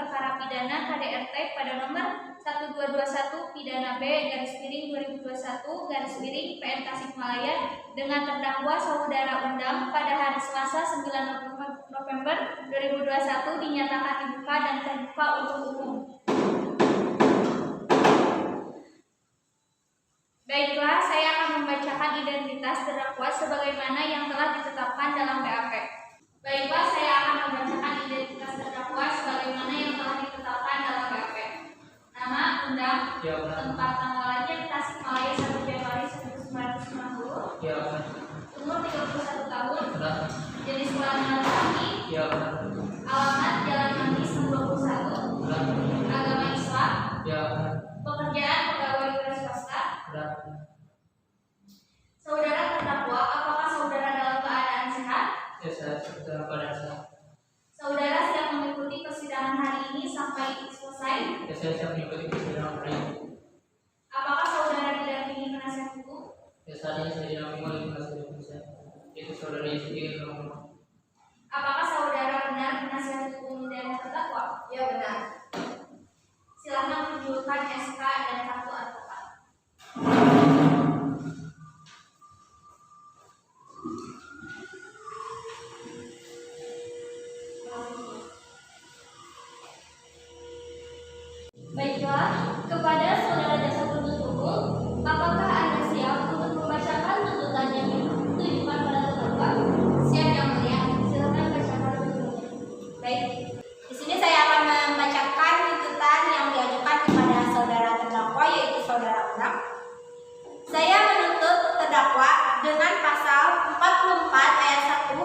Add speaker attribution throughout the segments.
Speaker 1: perkara pidana KDRT pada nomor 1221 pidana B/2021 PN Tasikmalaya dengan terdakwa saudara Undang pada hari Selasa 9 November 2021 dinyatakan dibuka dan terbuka untuk umum. Baiklah, saya akan membacakan identitas terdakwa sebagaimana yang telah ditetapkan dalam BAP. Baiklah, saya akan membacakan identitas terdakwa sebagaimana yang telah ditetapkan dalam BAP. Nama Undang, tempat tanggal lahir Tasikmalaya 1 Januari 1990, umur 31 tahun, jenis kelamin laki-laki, alamat Jalan Manggis 21, agama Islam, pekerjaan pegawai negeri swasta. Saudara terdakwa, apakah saudara dalam keadaan sehat?
Speaker 2: Saya dalam keadaan sehat.
Speaker 1: Saudara siap mengikuti persidangan hari ini sampai selesai?
Speaker 2: Saya siap mengikuti persidangan hari ini.
Speaker 1: Apakah saudara didampingi penasihat hukum?
Speaker 2: Saat ini saya didampingi oleh penasihat hukum saya, yaitu saudara Yusuf.
Speaker 1: Apakah saudara benar penasihat hukum dan terdakwa?
Speaker 3: Ya, benar.
Speaker 1: Silakan tunjukkan SK dan kartu advokat. Baiklah, kepada saudara jasa penuntut umum, apakah Anda siap untuk membacakan tuntutan yang ditujukan pada terdakwa?
Speaker 3: Siap, Yang Mulia.
Speaker 1: Silakan bacakan tuntutannya.
Speaker 3: Baik. Di sini saya akan membacakan tuntutan yang diajukan kepada saudara terdakwa, yaitu saudara Undang. Saya menuntut terdakwa dengan pasal 44 ayat 1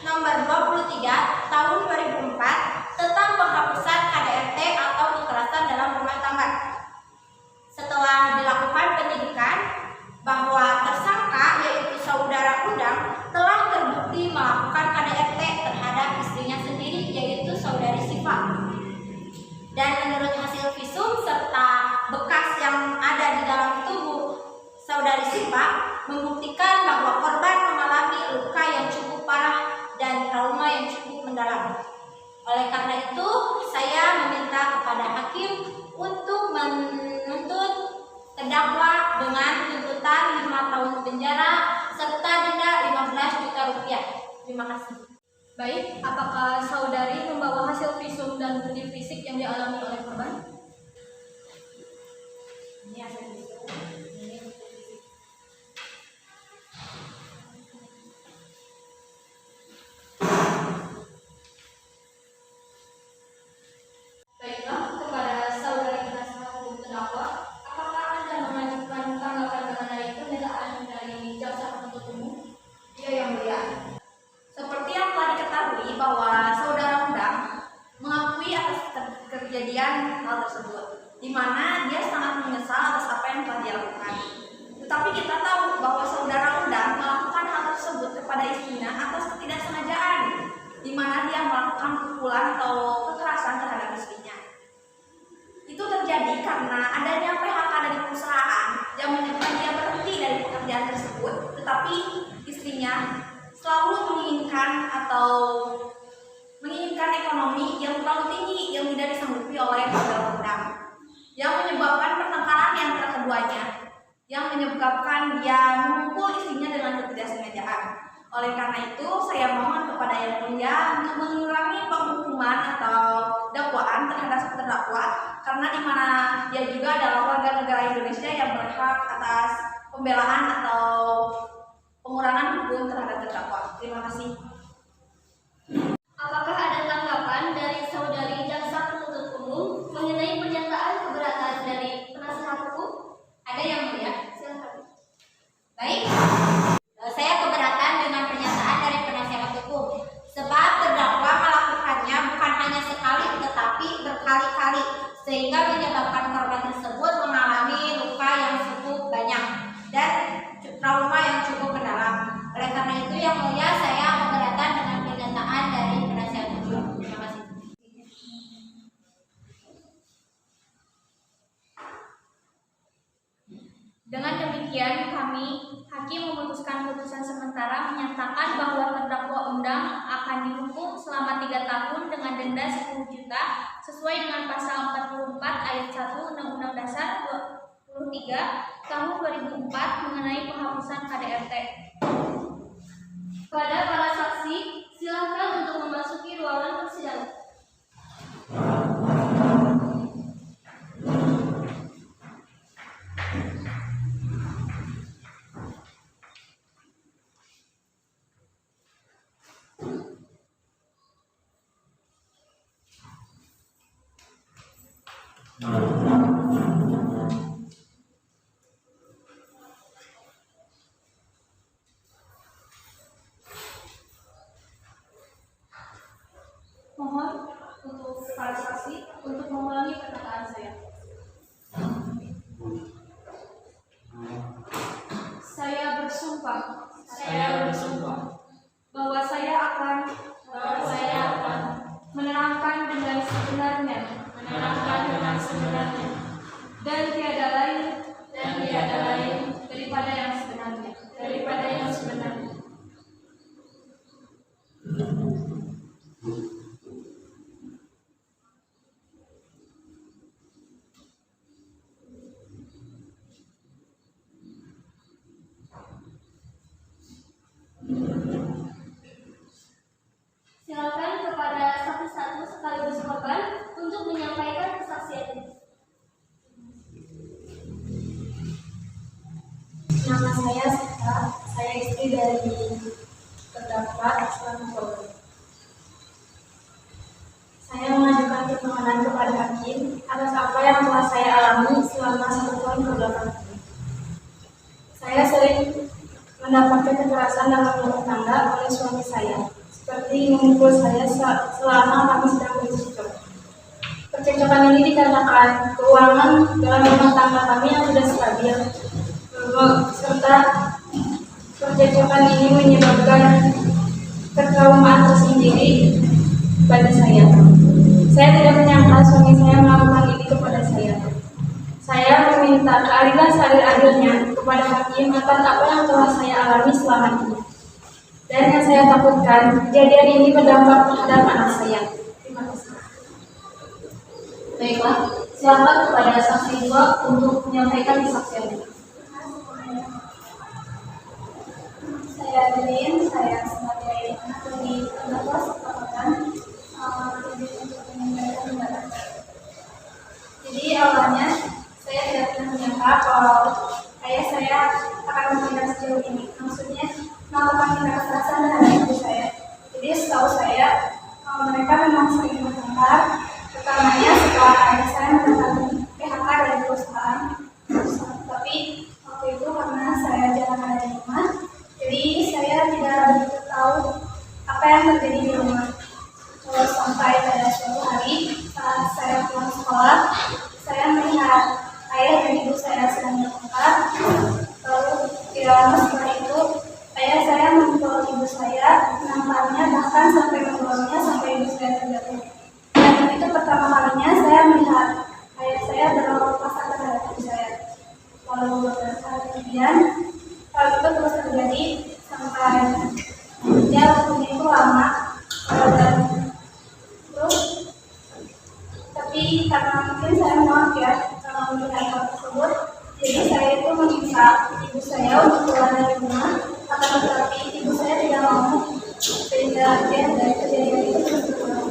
Speaker 3: nomor 23 tahun 2004 tentang penghapusan KDRT atau kekerasan dalam rumah tangga. Setelah dilakukan penyidikan bahwa tersangka yaitu saudara Undang telah terbukti melakukan KDRT terhadap istrinya sendiri, yaitu saudari Siva. Dan menurut hasil visum serta bekas yang ada di dalam tubuh saudari Siva membuktikan bahwa korban mengalami luka yang cukup parah dan trauma yang cukup mendalam. Oleh karena itu, saya meminta kepada hakim untuk menuntut terdakwa dengan tuntutan 5 tahun penjara serta denda 15 juta rupiah. Terima kasih.
Speaker 1: Baik, apakah saudari membawa hasil visum dan bukti fisik yang dialami oleh korban?
Speaker 3: Ini hasil visum. Ini bukti fisik.
Speaker 1: Baiklah, kepada saudari penasihat hukum terdakwa, apakah Anda mengajukan tanggapan mengenai pernyataan dari jaksa penuntut umum?
Speaker 3: Ya, Yang Mulia. Seperti yang telah diketahui bahwa saudara Undang mengakui atas kejadian hal tersebut, di mana dia sangat menyesal atas apa yang telah dia lakukan. Tetapi kita tahu bahwa saudara Undang melakukan hal tersebut kepada istrinya atas ketidaksengajaan, di mana dia melakukan pukulan atau kekerasan terhadap istrinya. Itu terjadi karena adanya PHK dari perusahaan yang menyebabkan dia berhenti dari pekerjaan tersebut, tetapi istrinya selalu menginginkan ekonomi yang terlalu tinggi yang tidak disanggupi oleh saudara Undang, yang menyebabkan pertengkaran di antara keduanya, yang menyebabkan dia memukul istrinya dengan ketidaksengajaan. Oleh karena itu, saya mohon kepada Yang Mulia untuk mengurangi penghukuman atau dakwaan terhadap terdakwa, karena di mana dia juga adalah warga negara Indonesia yang berhak atas pembelaan atau pengurangan hukum terhadap terdakwa. Terima kasih.
Speaker 1: Apakah ada tanggapan dari saudari jaksa penuntut umum mengenai pernyataan keberatan dari penasihat hukum?
Speaker 3: Ada, Yang Mulia?
Speaker 1: Silakan.
Speaker 3: Baik. Saya keberatan dengan pernyataan dari penasihat hukum, sebab terdakwa melakukannya bukan hanya sekali tetapi berkali-kali, sehingga menyebabkan korban tersebut mengalami luka yang cukup banyak dan trauma yang cukup mendalam. Oleh karena itu, Yang Mulia, saya keberatan dengan pernyataan dari penasihat hukum. Terima kasih.
Speaker 1: Dengan demikian, hakim memutuskan putusan sementara menyatakan bahwa terdakwa Undang akan dihukum selama 3 tahun dengan denda 10 juta sesuai dengan pasal 44 ayat 1 Undang-Undang Dasar 23 tahun 2004 mengenai penghapusan KDRT. Kepada para saksi, silakan untuk memasuki ruangan persidangan. Mohon untuk para saksi untuk mengulangi perkataan saya. Saya bersumpah bahwa saya akan menerangkan dengan sebenarnya dan tiada lain daripada yang sebenarnya. Silakan kepada saksi satu sekaligus korban untuk menyampaikan kesaksiannya.
Speaker 4: Nama saya Sita, saya istri dari terdakwa selaku korban. Saya mengajukan permohonan kepada hakim atas apa yang telah saya alami selama 1 tahun kebelakang ini. Saya sering mendapatkan kekerasan dalam rumah tangga oleh suami saya, seperti memukul saya selama kami sedang bercekcok. Percekcokan ini dikarenakan keuangan dalam rumah tangga kami yang tidak stabil, serta percekcokan ini menyebabkan ketraumaan tersendiri bagi saya. Saya tidak menyangka suami saya melakukan ini kepada saya. Saya meminta keadilan seadil-adilnya kepada hakim atas apa yang telah saya alami selama ini. Dan yang saya takutkan, kejadian ini berdampak terhadap anak saya. Terima kasih.
Speaker 1: Baiklah, silakan kepada saksi 2 untuk menyampaikan kesaksiannya.
Speaker 4: Saya Adeline, saya sebagai anak dari terdakwa sepakat untuk menyampaikan pendapat. Jadi awalnya saya tidak pernah menyangka kalau ayah saya akan bertindak sejauh ini. Maksudnya melakukan tindak kekerasan terhadap ibu saya. Jadi setahu saya mereka memang sering bertengkar, utamanya setelah ayah saya mendapatkan PHK dari perusahaan. Tapi waktu itu karena saya jarang ada di rumah, jadi saya tidak begitu tahu apa yang terjadi di rumah. Terus sampai pada suatu hari saat saya pulang sekolah, saya melihat ayah dan ibu saya sedang bertengkar. Lalu tidak lama setelah itu ayah saya memukul ibu saya, menampaknya bahkan sampai membuangnya sampai ibu saya terjatuh. Dan itu pertama kalinya saya melihat ayah saya berlaku kasar terhadap ibu saya. Lalu beberapa hari kemudian hal itu terus terjadi sampai ya waktunya itu lama dan terus tapi karena mungkin saya maaf ya kalau melihat hal tersebut, jadi saya itu meminta ibu saya untuk keluar dari rumah, akan tetapi ibu saya tidak mau sehingga dari kejadian itu terus berulang.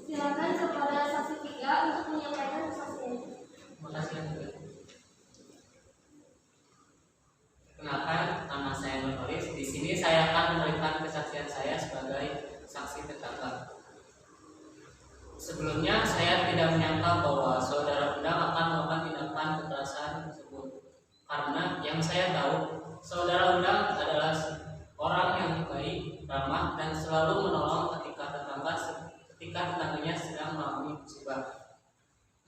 Speaker 1: Silakan kepada saksi 3 untuk menyampaikan kesaksiannya.
Speaker 2: Terima kasih. Kenalkan, nama saya Nurholis. Di sini saya akan memberikan kesaksian saya sebagai saksi terdakwa. Sebelumnya saya tidak menyangka bahwa saudara Undang akan melakukan tindakan kekerasan tersebut, karena yang saya tahu saudara Undang adalah orang yang baik, ramah, dan selalu menolong ketika tetangganya sedang mengalami musibah.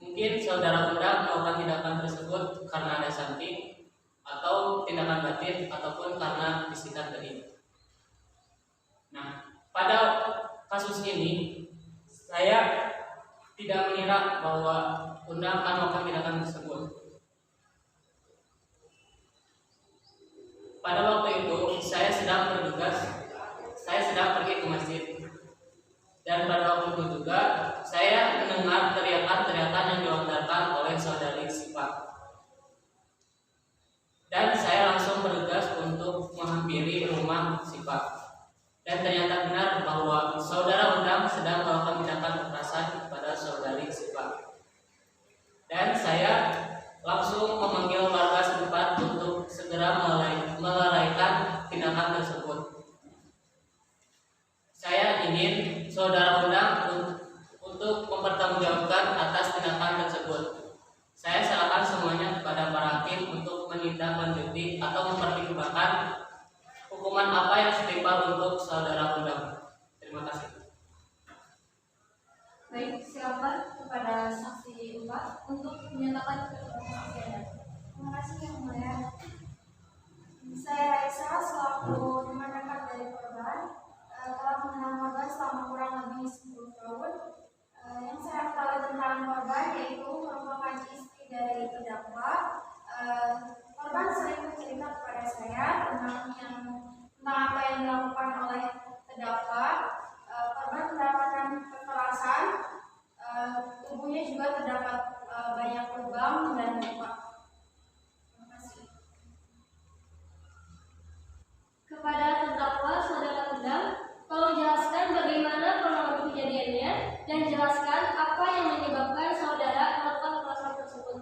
Speaker 2: Mungkin saudara Undang melakukan tindakan tersebut karena ada samping atau tindakan batin ataupun karena bisikan tadi. Nah, pada kasus ini saya tidak mengira bahwa Undang akan melakukan tindakan tersebut. Pada waktu itu saya sedang bertugas, saya sedang pergi ke masjid. Dan pada waktu itu juga saya mendengar teriakan-teriakan yang dilontarkan oleh saudari Sipa. Dan saya langsung bergegas untuk menghampiri rumah Sipa. Dan ternyata benar bahwa saudara Undang sedang melakukan tindakan kekerasan kepada saudari Sipa. Dan saya langsung memanggil warga setempat untuk segera melalaikan tindakan tersebut. Saya ingin saudara Undang untuk mempertanggungjawabkan atas tindakan tersebut. Saya serahkan semuanya kepada para hakim untuk menindaklanjuti atau mempertimbangkan hukuman apa yang setimpal untuk saudara Undang. Terima kasih.
Speaker 1: Baik, silakan kepada saksi 4 untuk menyatakan kesaksiannya.
Speaker 4: Terima kasih yang mulia. Saya Raisa selaku teman dekat dari korban telah mengenal korban selama kurang lebih 10 tahun. Yang saya ketahui tentang korban yaitu merupakan istri dari terdakwa. Korban sering bercerita kepada saya tentang apa yang dilakukan oleh terdakwa. Korban mendapatkan kekerasan, tubuhnya juga terdapat banyak lubang dan luka. Terima kasih.
Speaker 1: Kepada terdakwa saudara Undang, tolong jelaskan bagaimana kronologi kejadiannya dan jelaskan apa yang menyebabkan saudara melakukan kekerasan tersebut.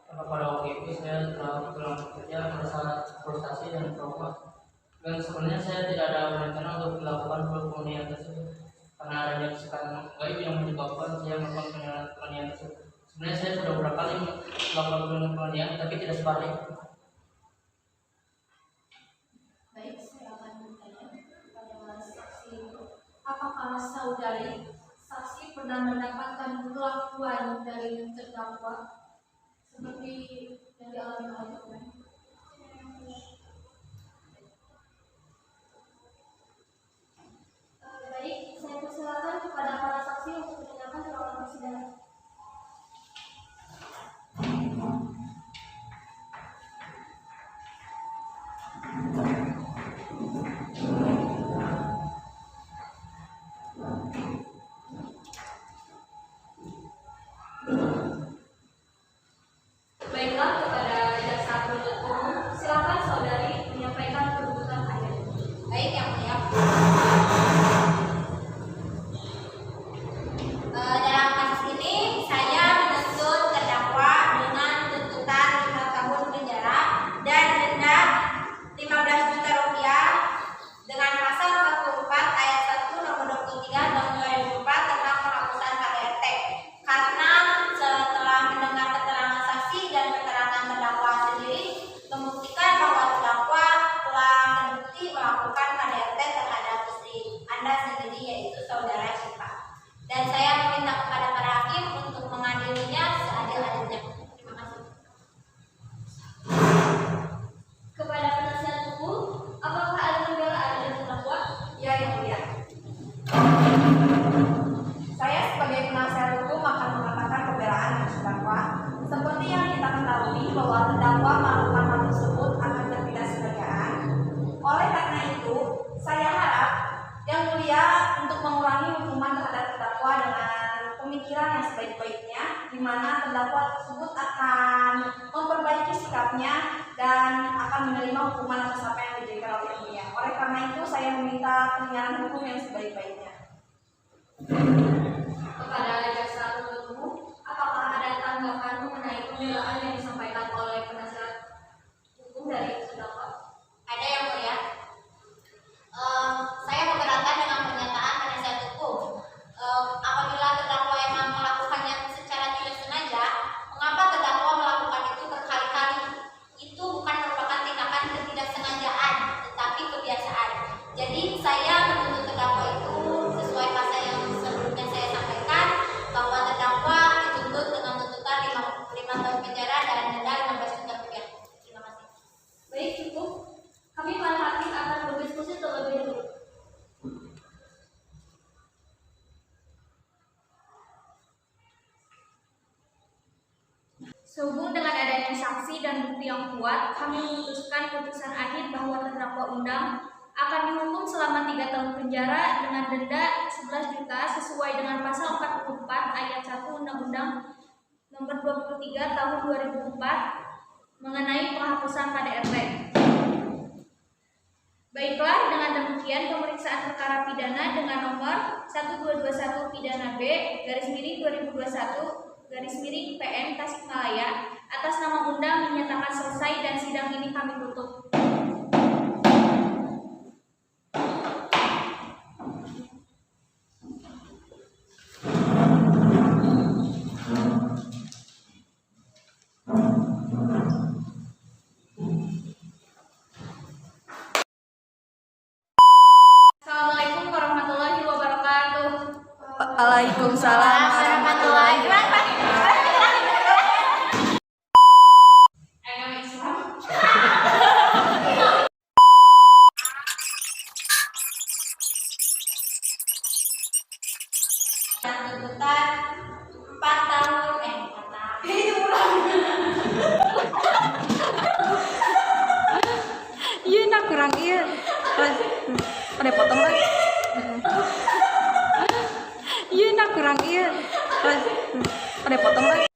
Speaker 5: Pada waktu itu saya telah pulang bekerja merasa frustasi dan trauma. Dan sebenarnya saya tidak ada rencana untuk melakukan penganiayaan tersebut karena adanya kesalahan gaib yang menyebabkan saya melakukan penganiayaan tersebut. Sebenarnya saya sudah beberapa kali melakukan penganiayaan tapi tidak sebalik.
Speaker 1: Baik, saya akan bertanya kepada saksi. Apakah saksi pernah mendapatkan perlakuan dari terdakwa seperti yang dialami oleh korban? Baik, saya persilakan kepada para saksi untuk menanyakan soal persidangan. Baiklah, kepada jaksa penuntut umum, silakan saudari menyampaikan tuntutan Anda.
Speaker 3: Baik yang mulia. Dalam kasus ini saya menuntut terdakwa dengan tuntutan 5 tahun penjara dan denda 15 juta rupiah dengan pasal 44 ayat 1 nomor 23 tahun 2004 tentang penghapusan KDRT karena setelah mendengar keterangan saksi dan keterangan terdakwa sendiri membuktikan bahwa terdakwa telah terbukti melakukan KDRT terhadap istri Anda sendiri yaitu saudara Sipa. Dan saya meminta kepada para hakim untuk mengadilinya seadil-adilnya. Terima kasih.
Speaker 1: Kepada penasihat hukum, apakah ada pembelaan dari terdakwa?
Speaker 3: Ya, yang mulia. Saya sebagai penasihat hukum akan mengatakan pembelaan dari terdakwa. Seperti yang kita ketahui bahwa terdakwa melakukan hal tersebut akan ketidaksengajaan. Oleh karena itu, saya harap yang mulia untuk mengurangi hukuman terhadap terdakwa dengan pemikiran yang sebaik-baiknya, di mana terdakwa tersebut akan memperbaiki sikapnya dan akan menerima hukuman atas apa yang dijadikan oleh yang mulia. Oleh karena itu, saya meminta penindakan hukum yang sebaik-baiknya.
Speaker 1: Kepada jaksa penuntut umum, apakah ada tanggapan mengenai pembelaan yang disampaikan oleh penasihat hukum dari terdakwa?
Speaker 3: Ada yang mulia. Saya keberatan dengan pernyataan penasihat hukum. Apabila terdakwa emang melakukannya secara tidak sengaja, mengapa terdakwa melakukan itu berkali-kali? Itu bukan merupakan tindakan ketidaksengajaan, tetapi kebiasaan. Jadi saya menuntut terdakwa itu sesuai pasal yang sebelumnya saya sampaikan bahwa terdakwa dituntut dengan tuntutan 5 tahun penjara dan denda 15 juta rupiah. Terima kasih.
Speaker 1: Baik, cukup. Kami para hakim akan berdiskusi terlebih dahulu. Sehubung dengan adanya saksi dan bukti yang kuat, kami memutuskan putusan akhir bahwa terdakwa Undang akan dihukum selama 3 tahun penjara dengan denda 11 juta sesuai dengan pasal 44 ayat 1 Undang-Undang Nomor 23 Tahun 2004 mengenai penghapusan KDRT. Baiklah, dengan demikian pemeriksaan perkara pidana dengan nomor 1221 pidana B /2021 PN Tasikmalaya atas nama Undang dinyatakan selesai dan sidang ini kami tutup. Assalamualaikum warahmatullahi wabarakatuh.
Speaker 3: Waalaikumsalam warahmatullahi wabarakatuh.
Speaker 1: Agama Islam.
Speaker 3: Tuntutan 4 tahun 4 tahun.
Speaker 6: Iya nak kurang iya. Ada potong lagi. Iya nak kurang iya. Ada potong lagi.